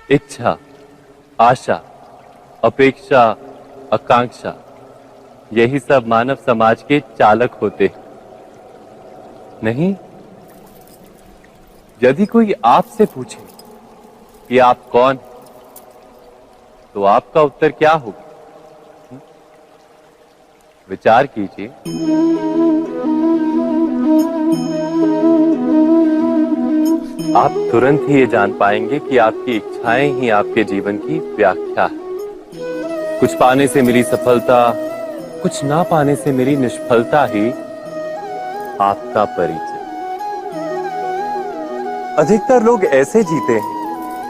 इच्छा, आशा, अपेक्षा, आकांक्षा, यही सब मानव समाज के चालक होते नहीं। यदि कोई आपसे पूछे कि आप कौन, तो आपका उत्तर क्या होगा? विचार कीजिए। आप तुरंत ही ये जान पाएंगे कि आपकी इच्छाएं ही आपके जीवन की व्याख्या है। कुछ पाने से मिली सफलता, कुछ ना पाने से मिली निष्फलता ही आपका परिचय। अधिकतर लोग ऐसे जीते हैं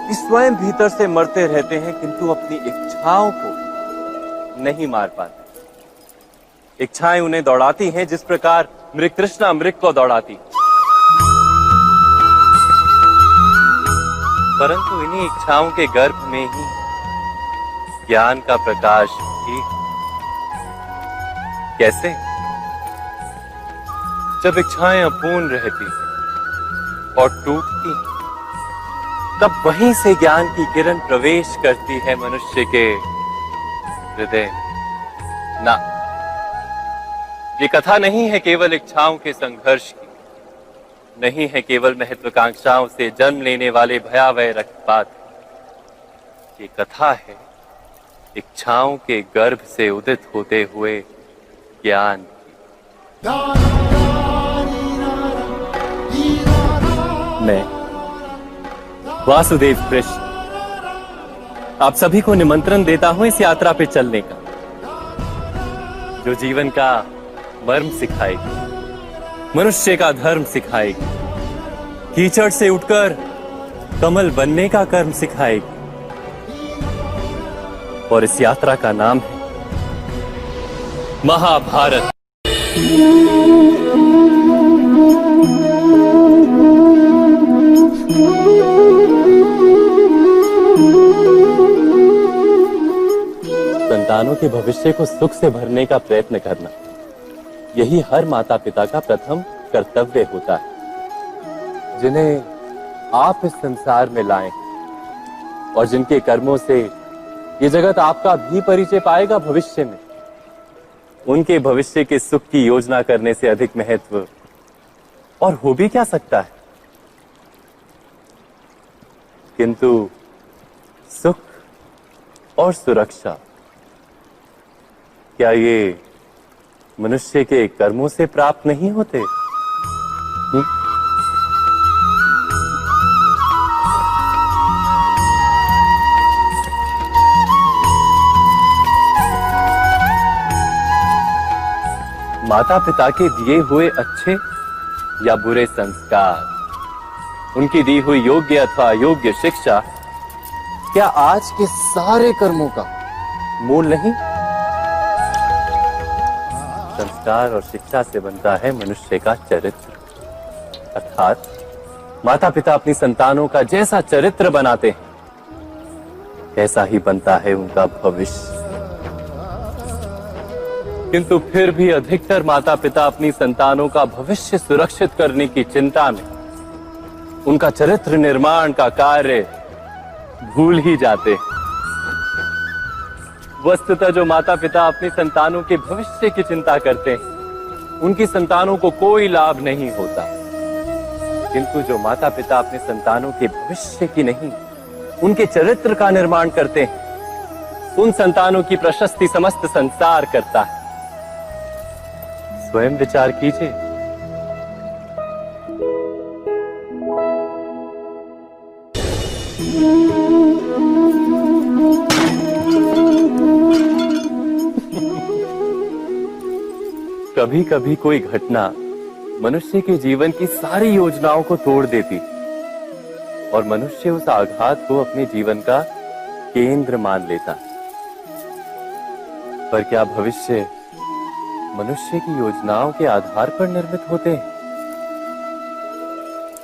कि स्वयं भीतर से मरते रहते हैं, किंतु अपनी इच्छाओं को नहीं मार पाते। इच्छाएं उन्हें दौड़ाती हैं जिस प्रकार मृग तृष्णा मृग को दौड़ाती। परंतु इन्हीं इच्छाओं के गर्भ में ही ज्ञान का प्रकाश भी। कैसे? जब इच्छाएं अपूर्ण रहती और टूटती, तब वहीं से ज्ञान की किरण प्रवेश करती है मनुष्य के हृदय। ना, ये कथा नहीं है केवल इच्छाओं के संघर्ष की, नहीं है केवल महत्वाकांक्षाओं से जन्म लेने वाले भयावह रक्तपात। ये कथा है इच्छाओं के गर्भ से उदित होते हुए ज्ञान की। मैं वासुदेव कृष्ण आप सभी को निमंत्रण देता हूं इस यात्रा पे चलने का, जो जीवन का मर्म सिखाएगी, मनुष्य का धर्म सिखाएगी, कीचड़ से उठकर कमल बनने का कर्म सिखाएगी। और इस यात्रा का नाम है महाभारत। संतानों के भविष्य को सुख से भरने का प्रयत्न करना, यही हर माता पिता का प्रथम कर्तव्य होता है, जिन्हें आप इस संसार में लाएं और जिनके कर्मों से ये जगत आपका भी परिचय पाएगा भविष्य में। उनके भविष्य के सुख की योजना करने से अधिक महत्व और हो भी क्या सकता है। किंतु सुख और सुरक्षा, क्या ये मनुष्य के कर्मों से प्राप्त नहीं होते? माता पिता के दिए हुए अच्छे या बुरे संस्कार, उनकी दी हुई योग्य अथवा अयोग्य शिक्षा, क्या आज के सारे कर्मों का मूल नहीं? संस्कार और शिक्षा से बनता है मनुष्य का चरित्र। अर्थात माता पिता अपनी संतानों का जैसा चरित्र बनाते हैं, ऐसा ही बनता है उनका भविष्य। किंतु फिर भी अधिकतर माता पिता अपनी संतानों का भविष्य सुरक्षित करने की चिंता में उनका चरित्र निर्माण का कार्य भूल ही जाते हैं। वस्तुतः जो माता पिता अपनी संतानों के भविष्य की चिंता करते हैं, उनकी संतानों को कोई लाभ नहीं होता। किंतु जो माता पिता अपने संतानों के भविष्य की नहीं, उनके चरित्र का निर्माण करते हैं, उन संतानों की प्रशस्ति समस्त संसार करता है। स्वयं विचार कीजिए। कभी कभी कोई घटना मनुष्य के जीवन की सारी योजनाओं को तोड़ देती और मनुष्य उस आघात को अपने जीवन का केंद्र मान लेता। पर क्या भविष्य मनुष्य की योजनाओं के आधार पर निर्मित होते हैं?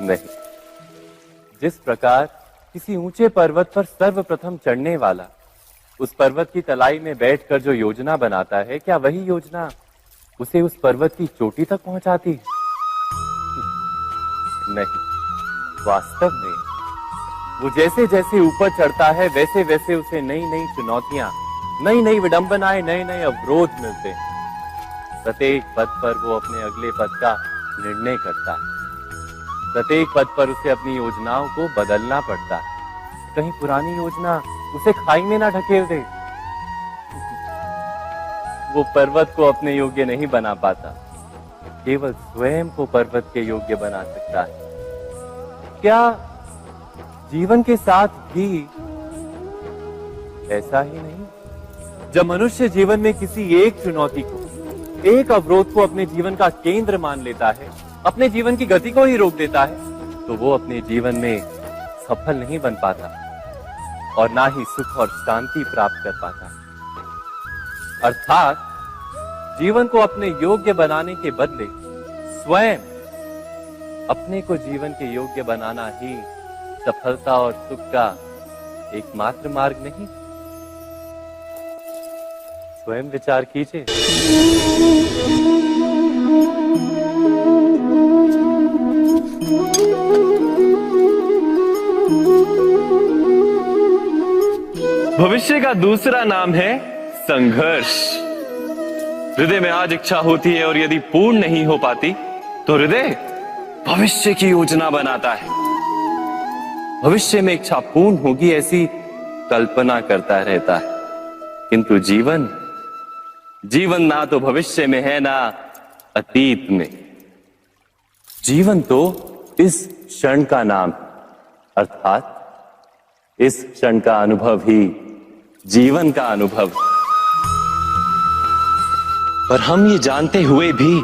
नहीं। जिस प्रकार किसी ऊंचे पर्वत पर सर्वप्रथम चढ़ने वाला उस पर्वत की तलाई में बैठकर जो योजना बनाता है, क्या वही योजना उसे उस पर्वत की चोटी तक पहुंचाती है? नहीं। वास्तव में वो जैसे जैसे ऊपर चढ़ता है वैसे वैसे उसे नई नई चुनौतियां, नई नई विडंबनाएं, नए नए अवरोध मिलते हैं। प्रत्येक पद पर वो अपने अगले पद का निर्णय करता है। प्रत्येक पद पर उसे अपनी योजनाओं को बदलना पड़ता है। कहीं पुरानी योजना उसे खाई में ना ढकेल दे। वो पर्वत को अपने योग्य नहीं बना पाता, केवल स्वयं को पर्वत के योग्य बना सकता है। क्या जीवन के साथ भी ऐसा ही नहीं? जब मनुष्य जीवन में किसी एक चुनौती को, एक अवरोध को अपने जीवन का केंद्र मान लेता है, अपने जीवन की गति को ही रोक देता है, तो वो अपने जीवन में सफल नहीं बन पाता और ना ही सुख और शांति प्राप्त कर पाता। अर्थात जीवन को अपने योग्य बनाने के बदले स्वयं अपने को जीवन के योग्य बनाना ही सफलता और सुख का एकमात्र मार्ग नहीं। स्वयं विचार कीजिए। भविष्य का दूसरा नाम है संघर्ष। हृदय में आज इच्छा होती है और यदि पूर्ण नहीं हो पाती तो हृदय भविष्य की योजना बनाता है। भविष्य में इच्छा पूर्ण होगी ऐसी कल्पना करता रहता है, किंतु जीवन ना तो भविष्य में है ना अतीत में। जीवन तो इस क्षण का नाम, अर्थात इस क्षण का अनुभव ही जीवन का अनुभव। पर हम ये जानते हुए भी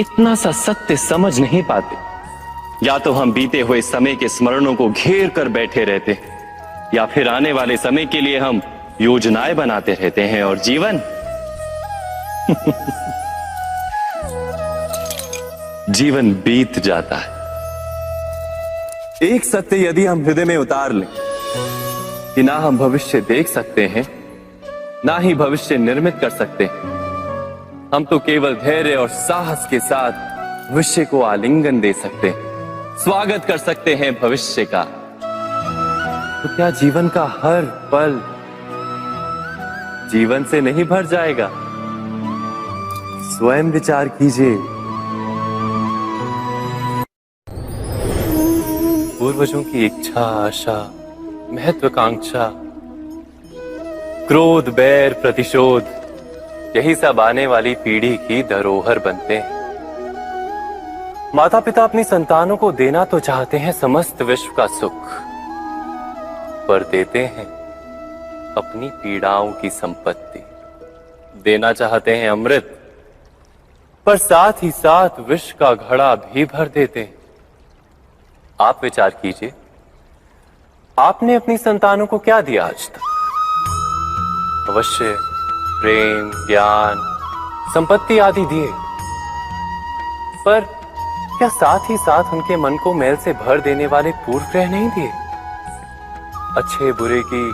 इतना सा सत्य समझ नहीं पाते। या तो हम बीते हुए समय के स्मरणों को घेर कर बैठे रहते हैं, या फिर आने वाले समय के लिए हम योजनाएं बनाते रहते हैं और जीवन जीवन बीत जाता है। एक सत्य यदि हम हृदय में उतार लें कि ना हम भविष्य देख सकते हैं, ना ही भविष्य निर्मित कर सकते हैं, हम तो केवल धैर्य और साहस के साथ भविष्य को आलिंगन दे सकते हैं, स्वागत कर सकते हैं भविष्य का। तो क्या जीवन का हर पल जीवन से नहीं भर जाएगा? स्वयं विचार कीजिए। पूर्वजों की इच्छा, आशा, महत्वाकांक्षा, क्रोध, बैर, प्रतिशोध, यही सब आने वाली पीढ़ी की धरोहर बनते हैं। माता पिता अपनी संतानों को देना तो चाहते हैं समस्त विश्व का सुख, पर देते हैं अपनी पीड़ाओं की संपत्ति। देना चाहते हैं अमृत, पर साथ ही साथ विष का घड़ा भी भर देते हैं। आप विचार कीजिए, आपने अपनी संतानों को क्या दिया आज तक? अवश्य प्रेम, ज्ञान, संपत्ति आदि दिए, पर क्या साथ ही साथ उनके मन को मैल से भर देने वाले पूर्व ग्रह नहीं दिए? अच्छे बुरे की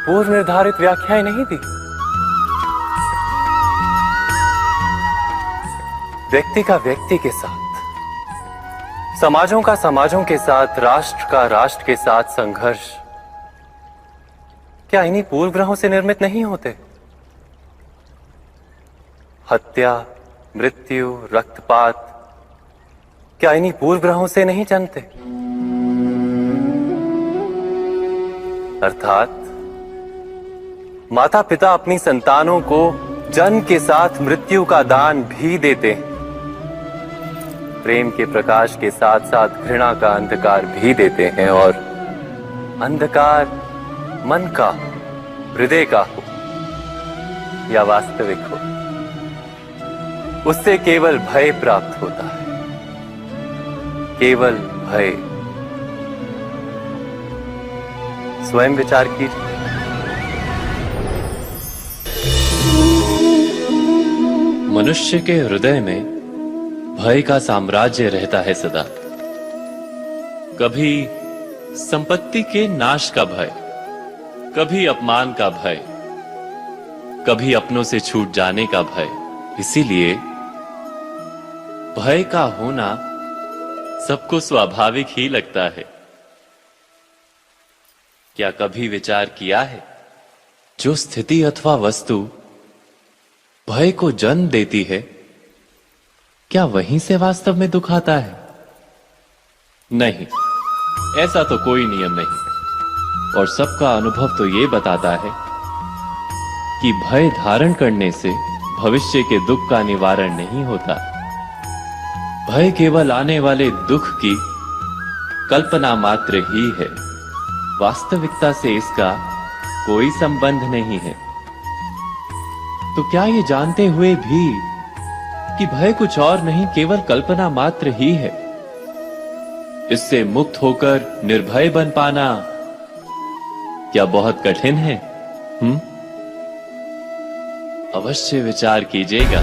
पूर्व निर्धारित व्याख्याएं नहीं दी? व्यक्ति का व्यक्ति के साथ, समाजों का समाजों के साथ, राष्ट्र का राष्ट्र के साथ संघर्ष क्या इन्हीं पूर्व ग्रहों से निर्मित नहीं होते? हत्या, मृत्यु, रक्तपात क्या इन्हीं पूर्व ग्रहों से नहीं जन्मते? अर्थात माता पिता अपनी संतानों को जन्म के साथ मृत्यु का दान भी देते हैं। प्रेम के प्रकाश के साथ साथ घृणा का अंधकार भी देते हैं, और अंधकार मन का, हृदय का हो या वास्तविक हो, उससे केवल भय प्राप्त होता है। केवल भय। स्वयं विचार कीजिए। मनुष्य के हृदय में भय का साम्राज्य रहता है सदा। कभी संपत्ति के नाश का भय, कभी अपमान का भय, कभी अपनों से छूट जाने का भय। इसीलिए भय का होना सबको स्वाभाविक ही लगता है। क्या कभी विचार किया है, जो स्थिति अथवा वस्तु भय को जन्म देती है, क्या वहीं से वास्तव में दुख आता है? नहीं, ऐसा तो कोई नियम नहीं। और सबका अनुभव तो ये बताता है कि भय धारण करने से भविष्य के दुख का निवारण नहीं होता। भय केवल आने वाले दुख की कल्पना मात्र ही है। वास्तविकता से इसका कोई संबंध नहीं है। तो क्या ये जानते हुए भी कि भय कुछ और नहीं, केवल कल्पना मात्र ही है, इससे मुक्त होकर निर्भय बन पाना क्या बहुत कठिन है? अवश्य विचार कीजिएगा।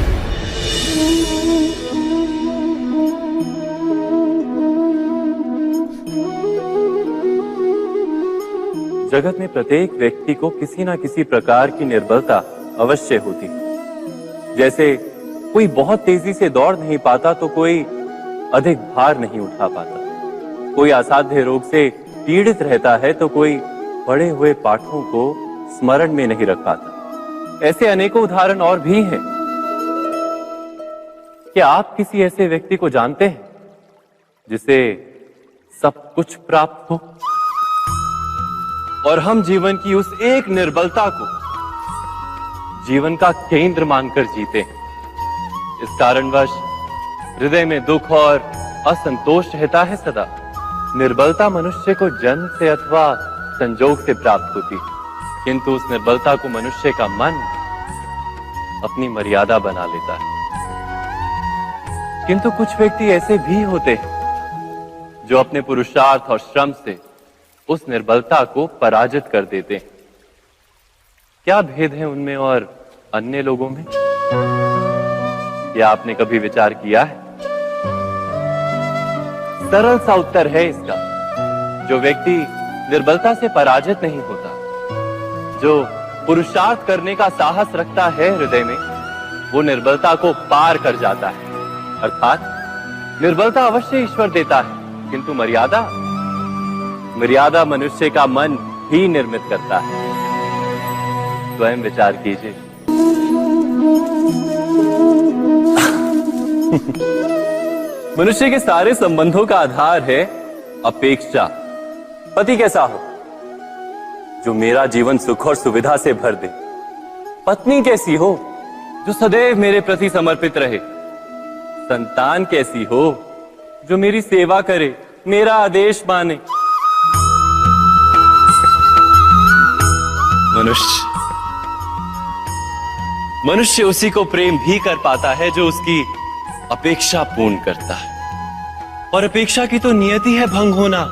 जगत में प्रत्येक व्यक्ति को किसी ना किसी प्रकार की निर्बलता अवश्य होती है। जैसे कोई बहुत तेजी से दौड़ नहीं पाता तो कोई अधिक भार नहीं उठा पाता, कोई असाध्य रोग से पीड़ित रहता है तो कोई पढ़े हुए पाठों को स्मरण में नहीं रख पाता। ऐसे अनेकों उदाहरण और भी हैं। क्या आप किसी ऐसे व्यक्ति को जानते हैं जिसे सब कुछ प्राप्त हो और हम जीवन की उस एक निर्बलता को जीवन का केंद्र मानकर जीते हैं? इस कारणवश हृदय में दुख और असंतोष रहता है सदा। निर्बलता मनुष्य को जन्म से अथवा संजोग से प्राप्त होती है, किंतु उस निर्बलता को मनुष्य का मन अपनी मर्यादा बना लेता है। किंतु कुछ व्यक्ति ऐसे भी होते हैं जो अपने पुरुषार्थ और श्रम से उस निर्बलता को पराजित कर देते हैं। क्या भेद है उनमें और अन्य लोगों में? क्या आपने कभी विचार किया है? सरल सा उत्तर है इसका। जो व्यक्ति निर्बलता से पराजित नहीं होता, जो पुरुषार्थ करने का साहस रखता है हृदय में, वो निर्बलता को पार कर जाता है। अर्थात निर्बलता अवश्य ईश्वर देता है, किंतु मर्यादा मनुष्य का मन ही निर्मित करता है। स्वयं विचार कीजिए। मनुष्य के सारे संबंधों का आधार है अपेक्षा। पति कैसा हो जो मेरा जीवन सुख और सुविधा से भर दे? पत्नी कैसी हो जो सदैव मेरे प्रति समर्पित रहे? संतान कैसी हो जो मेरी सेवा करे, मेरा आदेश माने? मनुष्य उसी को प्रेम भी कर पाता है जो उसकी अपेक्षा पूर्ण करता है। और अपेक्षा की तो नियति है भंग होना।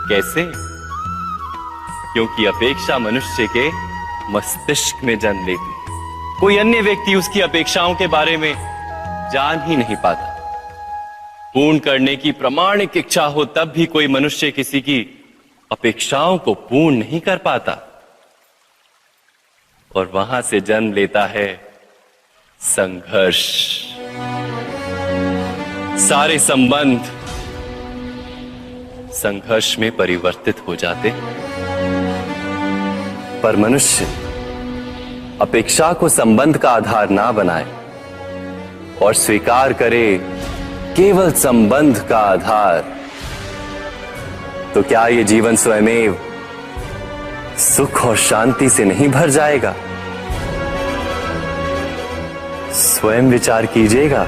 कैसे? क्योंकि अपेक्षा मनुष्य के मस्तिष्क में जन्म लेती है। कोई अन्य व्यक्ति उसकी अपेक्षाओं के बारे में जान ही नहीं पाता। पूर्ण करने की प्रामाणिक इच्छा हो तब भी कोई मनुष्य किसी की अपेक्षाओं को पूर्ण नहीं कर पाता। और वहां से जन्म लेता है संघर्ष। सारे संबंध संघर्ष में परिवर्तित हो जाते। पर मनुष्य अपेक्षा को संबंध का आधार ना बनाए और स्वीकार करे केवल संबंध का आधार, तो क्या ये जीवन स्वयमेव सुख और शांति से नहीं भर जाएगा? स्वयं विचार कीजिएगा।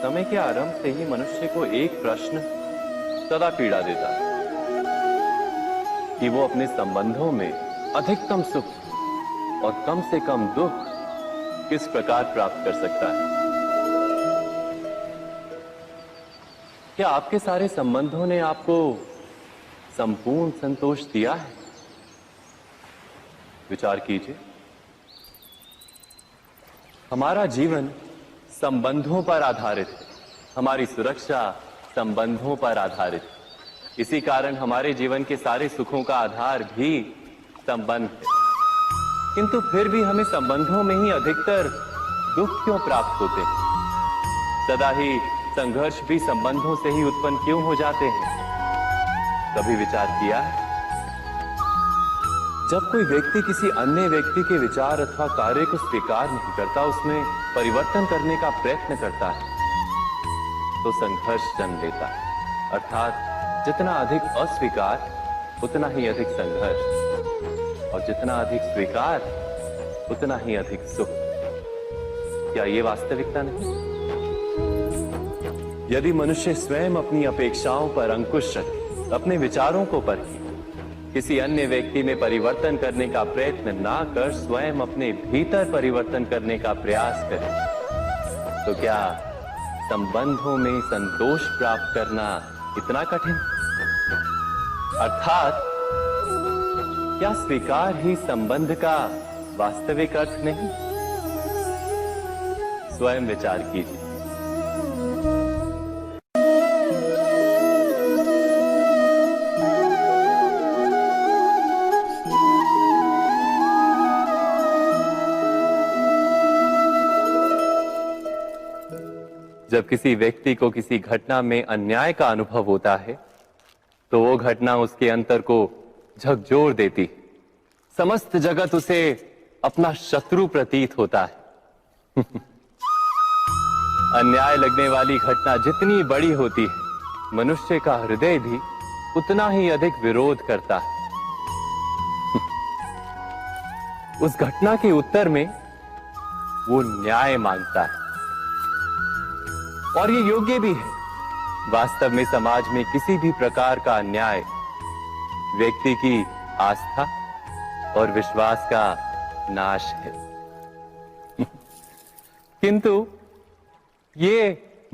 समय के आरंभ से ही मनुष्य को एक प्रश्न सदा पीड़ा देता है कि वो अपने संबंधों में अधिकतम सुख और कम से कम दुख किस प्रकार प्राप्त कर सकता है। क्या आपके सारे संबंधों ने आपको संपूर्ण संतोष दिया है? विचार कीजिए। हमारा जीवन संबंधों पर आधारित है। हमारी सुरक्षा संबंधों पर आधारित है। इसी कारण हमारे जीवन के सारे सुखों का आधार भी संबंध है। किंतु फिर भी हमें संबंधों में ही अधिकतर दुख क्यों प्राप्त होते हैं? सदा ही संघर्ष भी संबंधों से ही उत्पन्न क्यों हो जाते हैं? कभी विचार किया है? जब कोई व्यक्ति किसी अन्य व्यक्ति के विचार अथवा कार्य को स्वीकार नहीं करता, उसमें परिवर्तन करने का प्रयत्न करता है, तो संघर्ष जन्म लेता है। अर्थात जितना अधिक अस्वीकार उतना ही अधिक संघर्ष, और जितना अधिक स्वीकार उतना ही अधिक सुख। क्या ये वास्तविकता नहीं? यदि मनुष्य स्वयं अपनी अपेक्षाओं पर अंकुश रखे, अपने विचारों को परखे, किसी अन्य व्यक्ति में परिवर्तन करने का प्रयत्न ना कर स्वयं अपने भीतर परिवर्तन करने का प्रयास करे, तो क्या संबंधों में संतोष प्राप्त करना इतना कठिन? अर्थात क्या स्वीकार ही संबंध का वास्तविक अर्थ नहीं? स्वयं विचार कीजिए। जब किसी व्यक्ति को किसी घटना में अन्याय का अनुभव होता है, तो वो घटना उसके अंतर को झकझोर देती। समस्त जगत उसे अपना शत्रु प्रतीत होता है। अन्याय लगने वाली घटना जितनी बड़ी होती है, मनुष्य का हृदय भी उतना ही अधिक विरोध करता है। उस घटना के उत्तर में वो न्याय मांगता है, और ये योग्य भी है। वास्तव में समाज में किसी भी प्रकार का अन्याय व्यक्ति की आस्था और विश्वास का नाश है। किंतु ये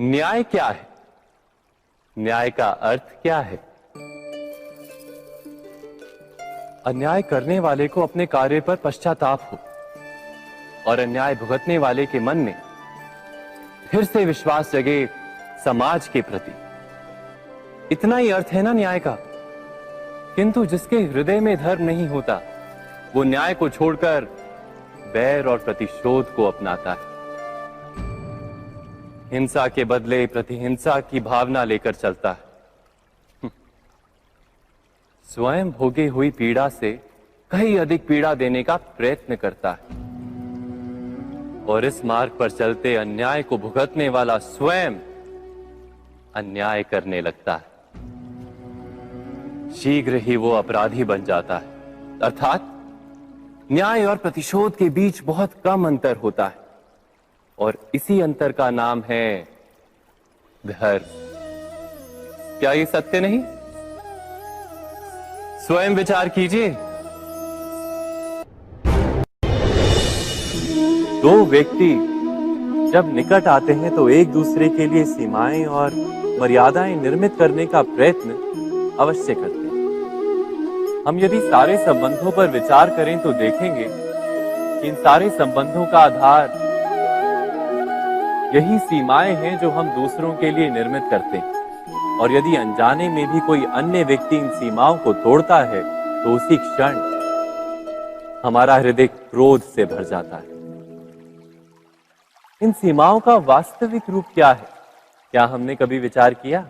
न्याय क्या है? न्याय का अर्थ क्या है? अन्याय करने वाले को अपने कार्य पर पश्चाताप हो, और अन्याय भुगतने वाले के मन में फिर से विश्वास जगे समाज के प्रति। इतना ही अर्थ है ना न्याय का। किंतु जिसके हृदय में धर्म नहीं होता, वो न्याय को छोड़कर बैर और प्रतिशोध को अपनाता है। हिंसा के बदले प्रतिहिंसा की भावना लेकर चलता है। स्वयं भोगी हुई पीड़ा से कहीं अधिक पीड़ा देने का प्रयत्न करता है, और इस मार्ग पर चलते अन्याय को भुगतने वाला स्वयं अन्याय करने लगता है। शीघ्र ही वो अपराधी बन जाता है। अर्थात न्याय और प्रतिशोध के बीच बहुत कम अंतर होता है, और इसी अंतर का नाम है धर्म। क्या ये सत्य नहीं? स्वयं विचार कीजिए। दो व्यक्ति जब निकट आते हैं तो एक दूसरे के लिए सीमाएं और मर्यादाएं निर्मित करने का प्रयत्न अवश्य करते हैं। हम यदि सारे संबंधों पर विचार करें तो देखेंगे कि इन सारे संबंधों का आधार यही सीमाएं हैं जो हम दूसरों के लिए निर्मित करते हैं। और यदि अनजाने में भी कोई अन्य व्यक्ति इन सीमाओं को तोड़ता है, तो उसी क्षण हमारा हृदय क्रोध से भर जाता है। इन सीमाओं का वास्तविक रूप क्या है? क्या हमने कभी विचार किया?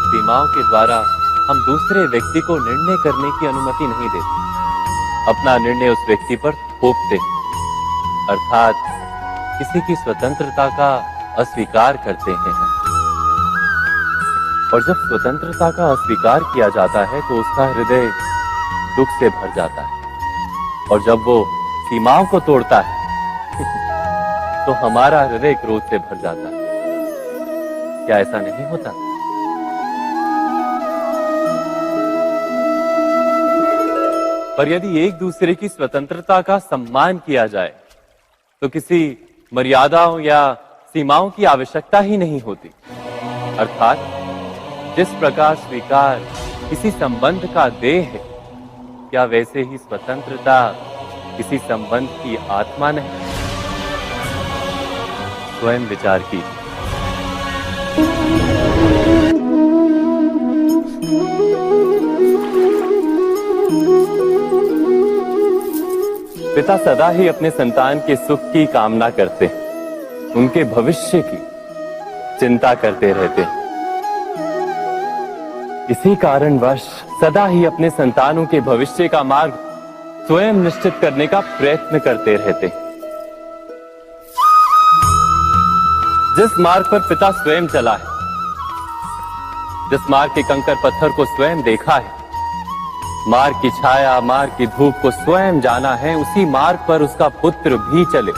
सीमाओं के द्वारा हम दूसरे व्यक्ति को निर्णय करने की अनुमति नहीं देते, अपना निर्णय उस व्यक्ति पर थोपते, अर्थात किसी की स्वतंत्रता का अस्वीकार करते हैं हम। और जब स्वतंत्रता का अस्वीकार किया जाता है तो उसका हृदय दुख से भर जाता है, और जब वो सीमाओं को तोड़ता है तो हमारा हृदय क्रोध से भर जाता है। क्या ऐसा नहीं होता? पर यदि एक दूसरे की स्वतंत्रता का सम्मान किया जाए तो किसी मर्यादाओं या सीमाओं की आवश्यकता ही नहीं होती। अर्थात जिस प्रकार स्वीकार किसी संबंध का देह है, क्या वैसे ही स्वतंत्रता किसी संबंध की आत्मा नहीं? स्वयं विचार कीजिए। पिता सदा ही अपने संतान के सुख की कामना करते हैं, उनके भविष्य की चिंता करते रहते हैं। इसी कारणवश सदा ही अपने संतानों के भविष्य का मार्ग स्वयं निश्चित करने का प्रयत्न करते रहते हैं। जिस मार्ग पर पिता स्वयं चला है, जिस मार्ग के कंकर पत्थर को स्वयं देखा है, मार्ग की छाया, मार्ग की धूप को स्वयं जाना है, उसी मार्ग पर उसका पुत्र भी चले,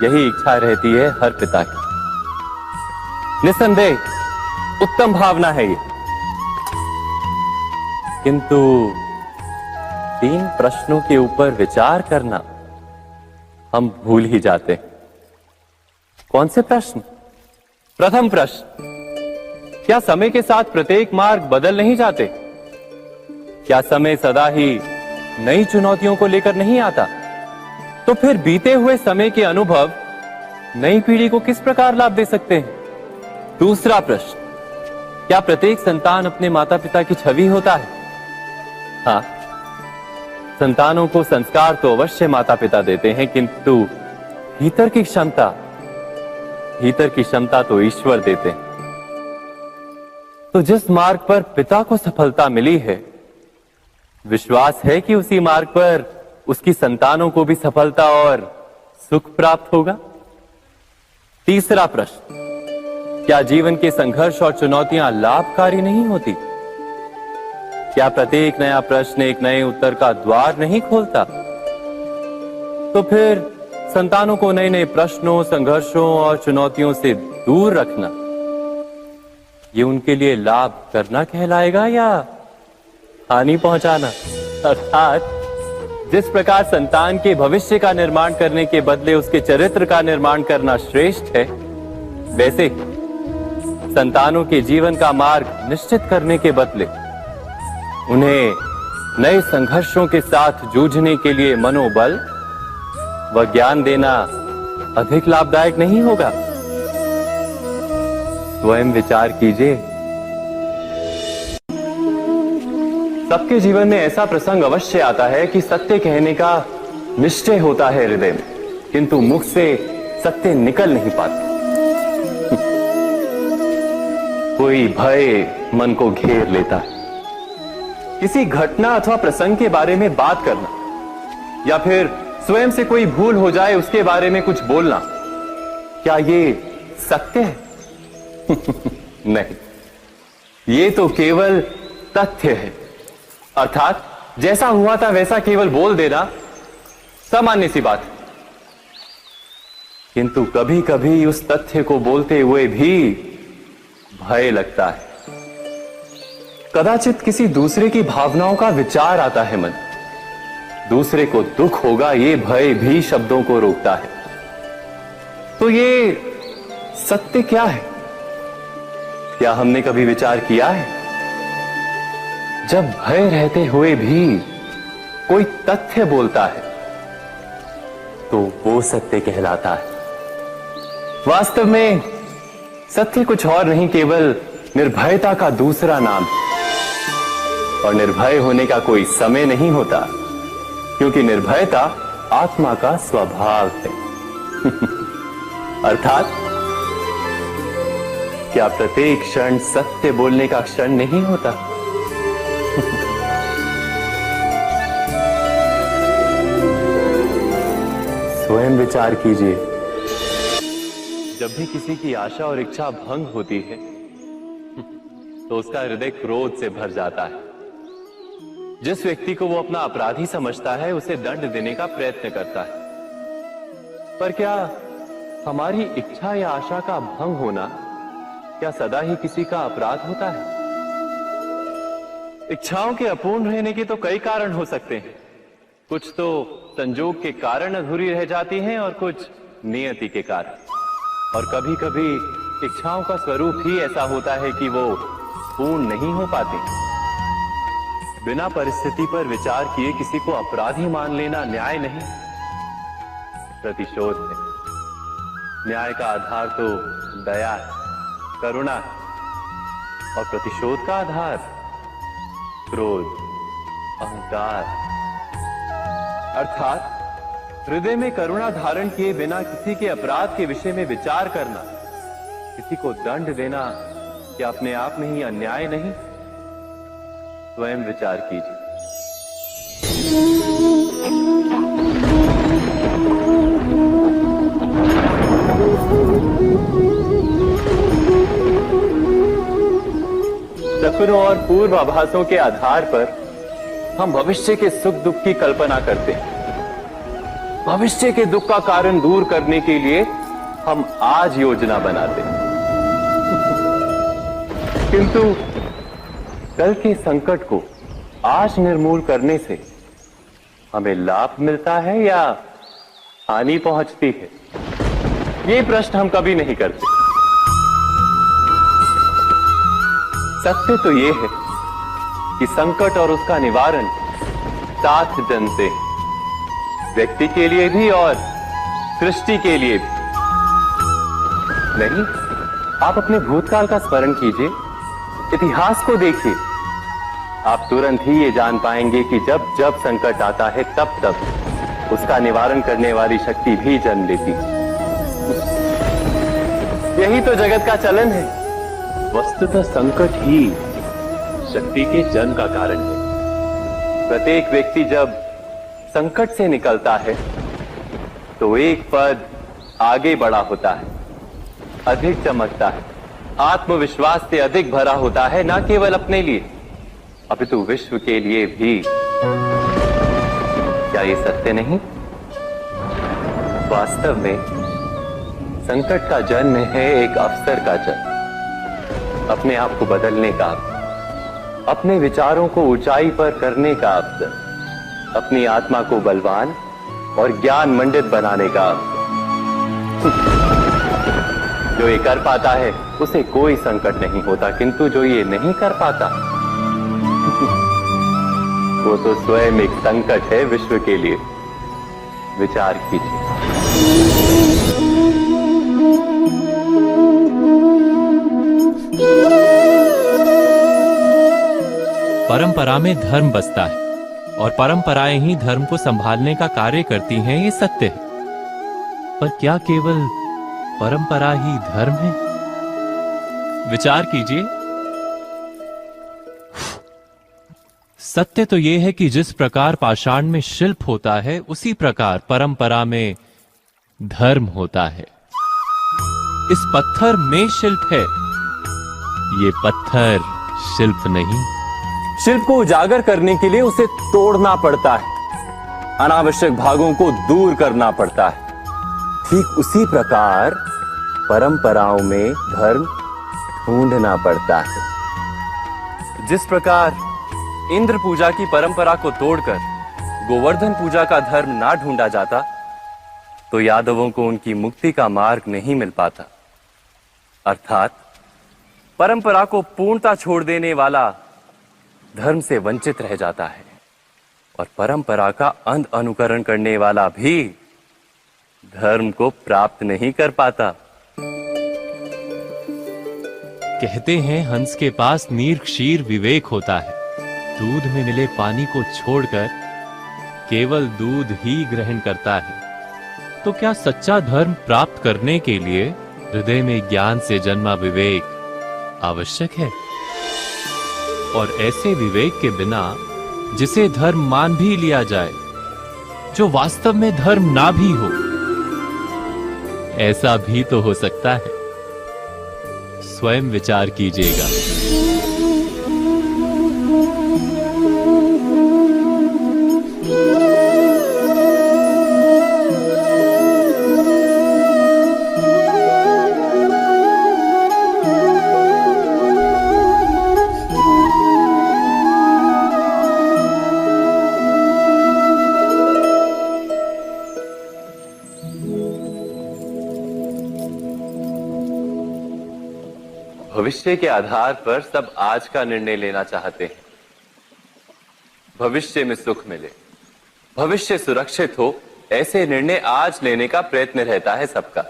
यही इच्छा रहती है हर पिता की। निसंदेह उत्तम भावना है ये, किंतु 3 प्रश्नों के ऊपर विचार करना हम भूल ही जाते हैं। कौन से प्रश्न? प्रथम प्रश्न, क्या समय के साथ प्रत्येक मार्ग बदल नहीं जाते? क्या समय सदा ही नई चुनौतियों को लेकर नहीं आता? तो फिर बीते हुए समय के अनुभव नई पीढ़ी को किस प्रकार लाभ दे सकते हैं? दूसरा प्रश्न, क्या प्रत्येक संतान अपने माता पिता की छवि होता है? हाँ, संतानों को संस्कार तो अवश्य माता पिता देते हैं, किंतु भीतर की क्षमता तो ईश्वर देते हैं। तो जिस मार्ग पर पिता को सफलता मिली है, विश्वास है कि उसी मार्ग पर उसकी संतानों को भी सफलता और सुख प्राप्त होगा। तीसरा प्रश्न, क्या जीवन के संघर्ष और चुनौतियां लाभकारी नहीं होती? क्या प्रत्येक नया प्रश्न एक नए उत्तर का द्वार नहीं खोलता? तो फिर संतानों को नए नए प्रश्नों, संघर्षों और चुनौतियों से दूर रखना, ये उनके लिए लाभ करना कहलाएगा या हानि पहुंचाना? अर्थात जिस प्रकार संतान के भविष्य का निर्माण करने के बदले उसके चरित्र का निर्माण करना श्रेष्ठ है, वैसे संतानों के जीवन का मार्ग निश्चित करने के बदले उन्हें नए संघर्षों के साथ जूझने के लिए मनोबल व ज्ञान देना अधिक लाभदायक नहीं होगा? स्वयं विचार कीजिए। सबके जीवन में ऐसा प्रसंग अवश्य आता है कि सत्य कहने का निश्चय होता है हृदय में, किंतु मुख से सत्य निकल नहीं पाता। कोई भय मन को घेर लेता है। किसी घटना अथवा प्रसंग के बारे में बात करना या फिर स्वयं से कोई भूल हो जाए उसके बारे में कुछ बोलना, क्या ये सत्य है? नहीं, ये तो केवल तथ्य है। अर्थात जैसा हुआ था वैसा केवल बोल देना सामान्य सी बात है। किंतु कभी कभी उस तथ्य को बोलते हुए भी भय लगता है। कदाचित किसी दूसरे की भावनाओं का विचार आता है मन, दूसरे को दुख होगा, ये भय भी शब्दों को रोकता है। तो ये सत्य क्या है? क्या हमने कभी विचार किया है? जब भय रहते हुए भी कोई तथ्य बोलता है तो वो सत्य कहलाता है। वास्तव में सत्य कुछ और नहीं, केवल निर्भयता का दूसरा नाम है। और निर्भय होने का कोई समय नहीं होता, क्योंकि निर्भयता आत्मा का स्वभाव है। अर्थात क्या प्रत्येक क्षण सत्य बोलने का क्षण नहीं होता? स्वयं विचार कीजिए। जब भी किसी की आशा और इच्छा भंग होती है तो उसका हृदय क्रोध से भर जाता है। जिस व्यक्ति को वो अपना अपराधी समझता है उसे दंड देने का प्रयत्न करता है। पर क्या हमारी इच्छा या आशा का भंग होना क्या सदा ही किसी का अपराध होता है? इच्छाओं के अपूर्ण रहने के तो कई कारण हो सकते हैं। कुछ तो संजोग के कारण अधूरी रह जाती हैं और कुछ नियति के कारण। और कभी कभी इच्छाओं का स्वरूप ही ऐसा होता है कि वो पूर्ण नहीं हो पाती। बिना परिस्थिति पर विचार किए किसी को अपराधी मान लेना न्याय नहीं, प्रतिशोध है। न्याय का आधार तो दया है, करुणा है, और प्रतिशोध का आधार क्रोध, अहंकार। अर्थात हृदय में करुणा धारण किए बिना किसी के अपराध के विषय में विचार करना, किसी को दंड देना क्या अपने आप में ही अन्याय नहीं? स्वयं विचार कीजिए। सपनों और पूर्वाभासों के आधार पर हम भविष्य के सुख दुख की कल्पना करते हैं। भविष्य के दुख का कारण दूर करने के लिए हम आज योजना बनाते हैं, किंतु कल के संकट को आज निर्मूल करने से हमें लाभ मिलता है या हानि पहुंचती है? ये प्रश्न हम कभी नहीं करते। सत्य तो यह है कि संकट और उसका निवारण साथ जनते हैं, व्यक्ति के लिए भी और सृष्टि के लिए भी। नहीं, आप अपने भूतकाल का स्मरण कीजिए, इतिहास को देखिए। आप तुरंत ही ये जान पाएंगे कि जब जब संकट आता है तब तब उसका निवारण करने वाली शक्ति भी जन्म लेती है। यही तो जगत का चलन है। वस्तुतः संकट ही शक्ति के जन्म का कारण है। प्रत्येक व्यक्ति जब संकट से निकलता है तो एक पद आगे बढ़ा होता है, अधिक चमकता है, आत्मविश्वास से अधिक भरा होता है, न केवल अपने लिए अपितु विश्व के लिए भी। क्या ये सत्य नहीं? वास्तव में संकट का जन्म है एक अवसर का जन्म, अपने आप को बदलने का, अपने विचारों को ऊंचाई पर करने का अवसर, अपनी आत्मा को बलवान और ज्ञान मंडित बनाने का अवसर। जो ये कर पाता है उसे कोई संकट नहीं होता, किंतु जो ये नहीं कर पाता वो तो स्वयं एक संकट है विश्व के लिए। विचार कीजिए। परंपरा में धर्म बसता है और परंपराएं ही धर्म को संभालने का कार्य करती हैं, ये सत्य है। पर क्या केवल परंपरा ही धर्म है? विचार कीजिए। सत्य तो यह है कि जिस प्रकार पाषाण में शिल्प होता है उसी प्रकार परंपरा में धर्म होता है। इस पत्थर में शिल्प है, ये पत्थर शिल्प नहीं। शिल्प को उजागर करने के लिए उसे तोड़ना पड़ता है, अनावश्यक भागों को दूर करना पड़ता है। ठीक उसी प्रकार परंपराओं में धर्म ढूंढना पड़ता है। जिस प्रकार इंद्र पूजा की परंपरा को तोड़कर गोवर्धन पूजा का धर्म ना ढूंढा जाता तो यादवों को उनकी मुक्ति का मार्ग नहीं मिल पाता। अर्थात परंपरा को पूर्णता छोड़ देने वाला धर्म से वंचित रह जाता है और परंपरा का अंध अनुकरण करने वाला भी धर्म को प्राप्त नहीं कर पाता। कहते हैं हंस के पास नीर क्षीर विवेक होता है, दूध में मिले पानी को छोड़कर केवल दूध ही ग्रहण करता है। तो क्या सच्चा धर्म प्राप्त करने के लिए हृदय में ज्ञान से जन्मा विवेक आवश्यक है? और ऐसे विवेक के बिना जिसे धर्म मान भी लिया जाए, जो वास्तव में धर्म ना भी हो, ऐसा भी तो हो सकता है। स्वयं विचार कीजिएगा। भविष्य के आधार पर सब आज का निर्णय लेना चाहते हैं। भविष्य में सुख मिले, भविष्य सुरक्षित हो, ऐसे निर्णय आज लेने का प्रयत्न रहता है सबका।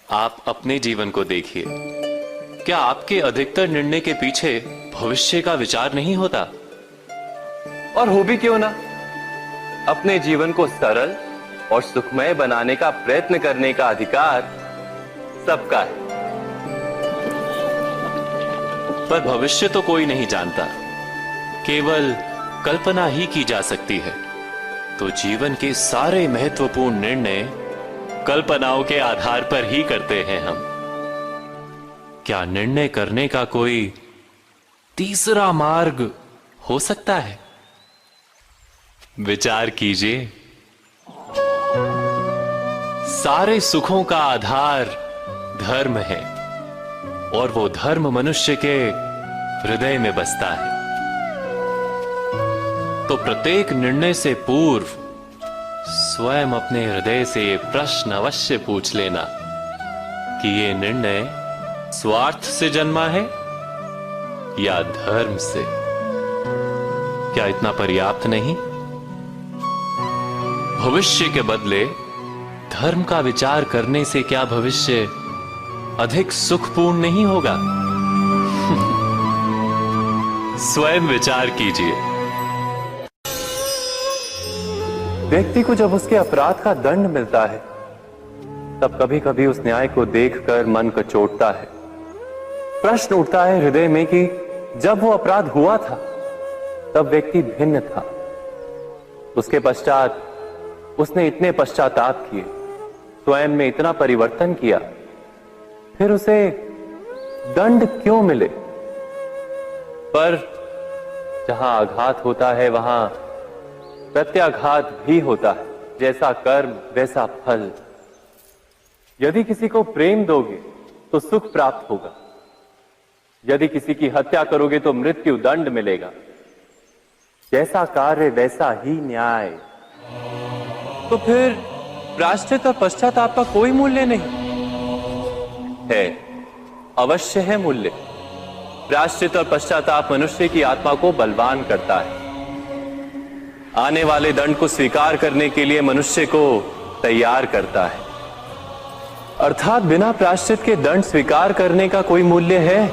आप अपने जीवन को देखिए, क्या आपके अधिकतर निर्णय के पीछे भविष्य का विचार नहीं होता? और हो भी क्यों ना, अपने जीवन को सरल और सुखमय बनाने का प्रयत्न करने का अधिकार सबका है। पर भविष्य तो कोई नहीं जानता, केवल कल्पना ही की जा सकती है। तो जीवन के सारे महत्वपूर्ण निर्णय कल्पनाओं के आधार पर ही करते हैं हम। क्या निर्णय करने का कोई तीसरा मार्ग हो सकता है? विचार कीजिए। सारे सुखों का आधार धर्म है और वो धर्म मनुष्य के हृदय में बसता है। तो प्रत्येक निर्णय से पूर्व स्वयं अपने हृदय से ये प्रश्न अवश्य पूछ लेना कि ये निर्णय स्वार्थ से जन्मा है या धर्म से। क्या इतना पर्याप्त नहीं? भविष्य के बदले धर्म का विचार करने से क्या भविष्य अधिक सुखपूर्ण नहीं होगा? स्वयं विचार कीजिए। व्यक्ति को जब उसके अपराध का दंड मिलता है तब कभी कभी उस न्याय को देखकर मन कचोटता है। प्रश्न उठता है हृदय में कि जब वो अपराध हुआ था तब व्यक्ति भिन्न था। उसके पश्चात उसने इतने पश्चाताप किए, स्वयं में इतना परिवर्तन किया, फिर उसे दंड क्यों मिले? पर जहां आघात होता है वहां प्रत्याघात भी होता है। जैसा कर्म वैसा फल। यदि किसी को प्रेम दोगे तो सुख प्राप्त होगा, यदि किसी की हत्या करोगे तो मृत्यु दंड मिलेगा। जैसा कार्य वैसा ही न्याय। तो फिर प्रायश्चित और पश्चाताप का कोई मूल्य नहीं है? अवश्य है मूल्य। प्रायश्चित और पश्चाताप मनुष्य की आत्मा को बलवान करता है। आने वाले दंड को स्वीकार करने के लिए मनुष्य को तैयार करता है। अर्थात बिना प्रायश्चित के दंड स्वीकार करने का कोई मूल्य है?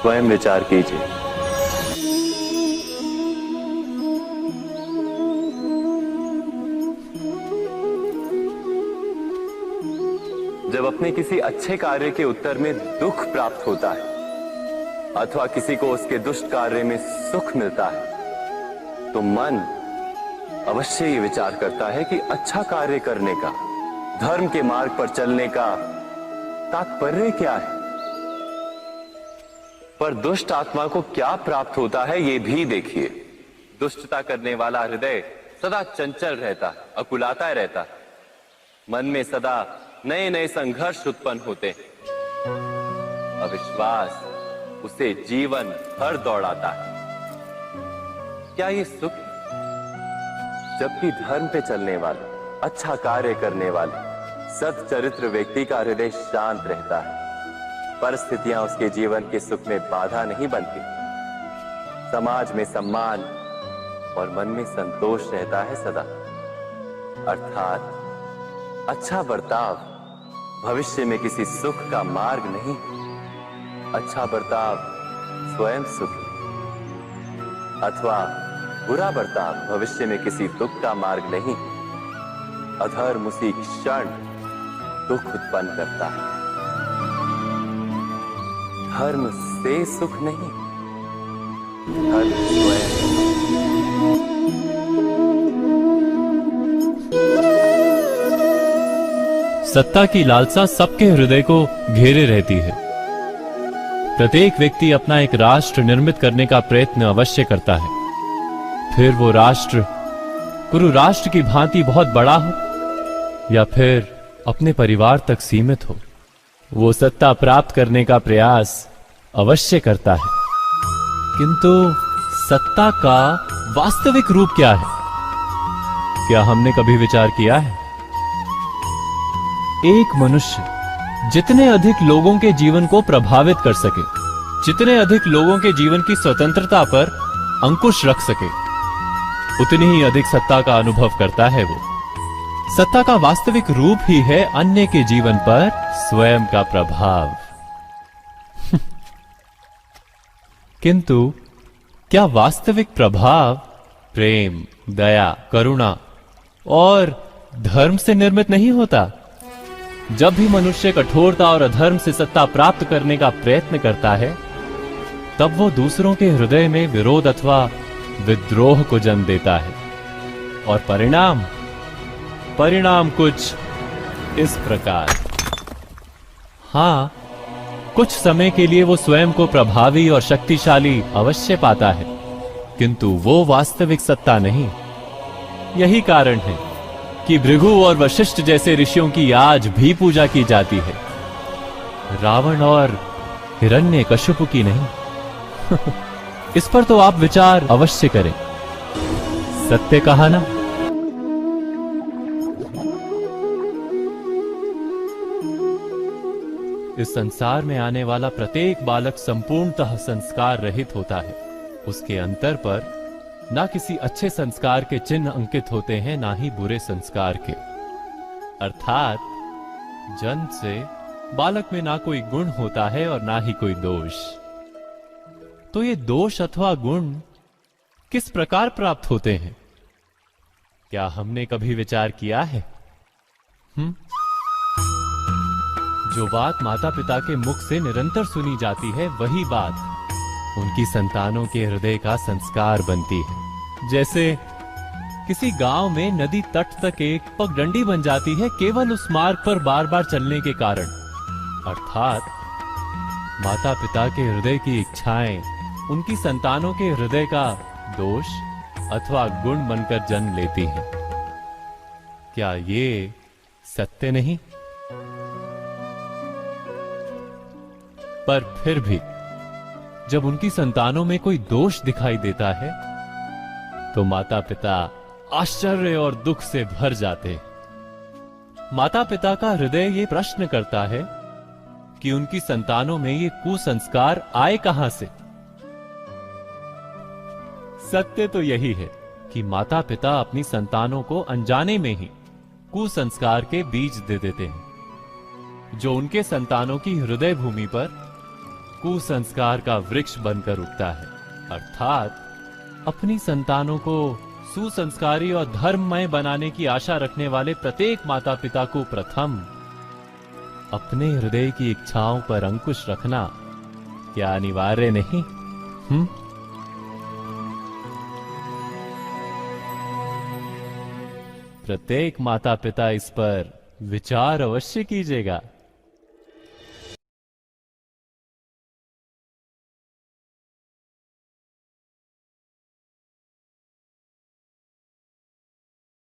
स्वयं विचार कीजिए। जब अपने किसी अच्छे कार्य के उत्तर में दुख प्राप्त होता है अथवा किसी को उसके दुष्ट कार्य में सुख मिलता है तो मन अवश्य ये विचार करता है कि अच्छा कार्य करने का, धर्म के मार्ग पर चलने का तात्पर्य क्या है। पर दुष्ट आत्मा को क्या प्राप्त होता है ये भी देखिए। दुष्टता करने वाला हृदय सदा चंचल रहता है, अकुलाता रहता है। मन में सदा नए नए संघर्ष उत्पन्न होते हैं। अविश्वास उसे जीवन भर दौड़ाता है। क्या ये सुख? जबकि धर्म पे चलने वाला, अच्छा कार्य करने वाले, सच्चरित्र व्यक्ति का हृदय शांत रहता है। परिस्थितियां उसके जीवन के सुख में बाधा नहीं बनती। समाज में सम्मान और मन में संतोष रहता है सदा। अर्थात अच्छा बर्ताव भविष्य में किसी सुख का मार्ग नहीं। अच्छा बर्ताव स्वयं सुख अथवा बुरा बर्ताव भविष्य में किसी दुख का मार्ग नहीं। अधर्म उसी क्षण दुख उत्पन्न करता है। धर्म से सुख नहीं, धर्म स्वयं। सत्ता की लालसा सबके हृदय को घेरे रहती है। प्रत्येक व्यक्ति अपना एक राष्ट्र निर्मित करने का प्रयत्न अवश्य करता है। फिर वो राष्ट्र कुरु राष्ट्र की भांति बहुत बड़ा हो या फिर अपने परिवार तक सीमित हो, वो सत्ता प्राप्त करने का प्रयास अवश्य करता है। किंतु सत्ता का वास्तविक रूप क्या है? क्या हमने कभी विचार किया है? एक मनुष्य जितने अधिक लोगों के जीवन को प्रभावित कर सके, जितने अधिक लोगों के जीवन की स्वतंत्रता पर अंकुश रख सके, उतनी ही अधिक सत्ता का अनुभव करता है वो। सत्ता का वास्तविक रूप ही है अन्य के जीवन पर स्वयं का प्रभाव। किंतु क्या वास्तविक प्रभाव प्रेम, दया, करुणा और धर्म से निर्मित नहीं होता। जब भी मनुष्य कठोरता और अधर्म से सत्ता प्राप्त करने का प्रयत्न करता है, तब वो दूसरों के हृदय में विरोध अथवा विद्रोह को जन्म देता है। और परिणाम कुछ इस प्रकार। हां, कुछ समय के लिए वो स्वयं को प्रभावी और शक्तिशाली अवश्य पाता है, किंतु वो वास्तविक सत्ता नहीं। यही कारण है कि भृगु और वशिष्ठ जैसे ऋषियों की आज भी पूजा की जाती है, रावण और हिरण्यकशिपु की नहीं। इस पर तो आप विचार अवश्य करें। सत्य कहा ना। इस संसार में आने वाला प्रत्येक बालक संपूर्णतः संस्कार रहित होता है। उसके अंतर पर ना किसी अच्छे संस्कार के चिन्ह अंकित होते हैं, ना ही बुरे संस्कार के। अर्थात जन्म से बालक में ना कोई गुण होता है और ना ही कोई दोष। तो ये दोष अथवा गुण किस प्रकार प्राप्त होते हैं? क्या हमने कभी विचार किया है? जो बात माता पिता के मुख से निरंतर सुनी जाती है, वही बात उनकी संतानों के हृदय का संस्कार बनती है। जैसे किसी गांव में नदी तट तक एक पगडंडी बन जाती है केवल उस मार्ग पर बार बार चलने के कारण। अर्थात माता पिता के हृदय की इच्छाएं उनकी संतानों के हृदय का दोष अथवा गुण बनकर जन्म लेती हैं। क्या ये सत्य नहीं? पर फिर भी जब उनकी संतानों में कोई दोष दिखाई देता है, तो माता पिता आश्चर्य और दुख से भर जाते। माता पिता का हृदय ये प्रश्न करता है कि उनकी संतानों में ये कुसंस्कार आए कहां से। सत्य तो यही है कि माता पिता अपनी संतानों को अनजाने में ही कुसंस्कार के बीज दे देते हैं, जो उनके संतानों की हृदय भूमि पर कुसंस्कार का वृक्ष बनकर उगता है। अर्थात अपनी संतानों को सुसंस्कारी और धर्ममय बनाने की आशा रखने वाले प्रत्येक माता पिता को प्रथम अपने हृदय की इच्छाओं पर अंकुश रखना क्या अनिवार्य नहीं? प्रत्येक माता पिता इस पर विचार अवश्य कीजिएगा।